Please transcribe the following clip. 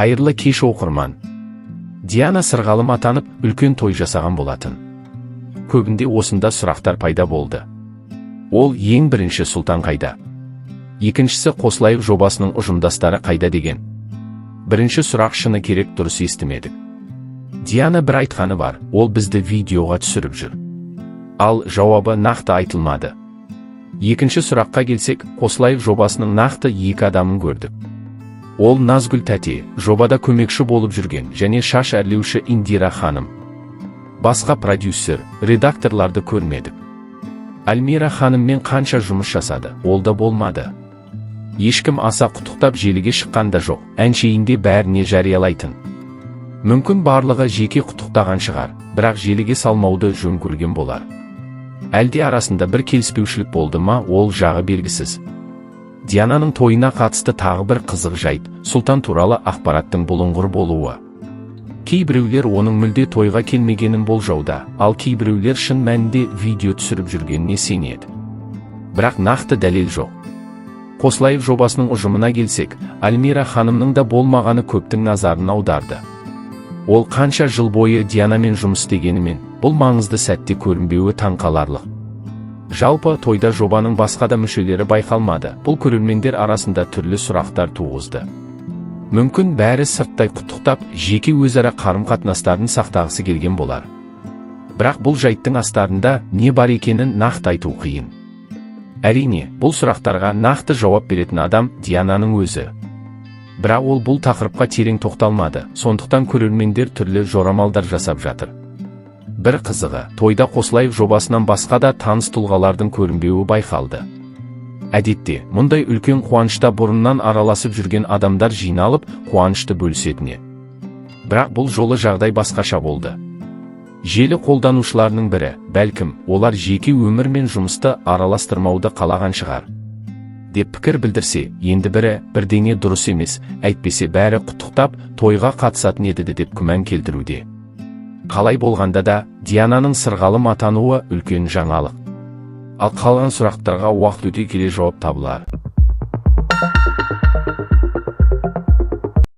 Қайырлы кеш оқырман. Диана сырғалым атанып, үлкен той жасаған болатын. Көбінде осында сұрақтар пайда болды. Ол ең бірінші Сұлтан қайда? Екіншісі Қосылайық жобасының ұжымдастары қайда деген. Бірінші сұрақ шыны керек дұрыс естімедік. Диана бір айтқаны бар, ол бізді видеоға түсіріп жүр. Ал жауабы нақты айтылмады. Екінші сұраққа келсек, Қосылайық жобасының нақты 2 адамын көрдік. Ол Назгүл тәте, жобада көмекші болып жүрген, және шаш әрлеуші Индира ханым. Басқа продюсер, редакторларды көрмедік. Альмира ханыммен қанша жұмыс жасады, ол да болмады. Ешкім аса құттықтап желіге шыққанда жоқ, әншейінде бәріне жариялайтын. Мүмкін барлығы жеке құттықтаған шығар, бірақ желіге салмауды жөн көрген болар. Әлде арасында бір келіспеушілік болды ма, ол жағы белгісіз. Диананың тойына қатысты тағы бір қызық жайт, Сұлтан туралы ақпараттың бұлыңғыр болуы. Кейбіреулер оның мүлде тойға келмегенін болжауда, ал кейбіреулер шын мәнінде видео түсіріп жүргеніне сенеді. Бірақ нақты дәлел жоқ. Қосылайық жобасының ұжымына келсек, Альмира ханымның да болмағаны көптің назарын аударды. Ол қанша жыл бойы Дианамен жұмыс істегенімен, бұл маңызды сәтте көрінбеуі таңқаларлық. Жалпы тойда жобаның басқа да мүшелері байқалмады. Бұл көрермендер арасында түрлі сұрақтар туғызды. Мүмкін бәрі сырттай құттықтап, жеке өзара қарым-қатынастарын сақтағысы келген болар. Бірақ бұл жайттың астарында не бар екенін нақты айту қиын. Әрине, бұл сұрақтарға нақты жауап беретін адам Диананың өзі. Бірақ ол бұл тақырыпқа терең тоқталмады, сондықтан көрермендер түрлі жорамалдар жасап жатыр. Бір қызығы, тойда Қосылайық жобасынан басқа да таныс тұлғалардың көрінбеуі байқалды. Әдетте, мұндай үлкен қуанышта бұрыннан араласып жүрген адамдар жиналып, қуанышты бөлісетіне. Бірақ бұл жолы жағдай басқаша болды. Желі қолданушыларының бірі, бәлкім, олар жеке өмір мен жұмысты араластырмауды қалаған шығар, деп пікір білдірсе, енді бірі, бірдеңе дұрыс емес, әйтпесе бәрі құттықтап, тойға қатысатын еді деп күмән келтіруде. Қалай болғанда да, Диананың сырғалым атануы үлкен жаңалық. Ал қалған сұрақтарға уақыт өте келе жауап табылар.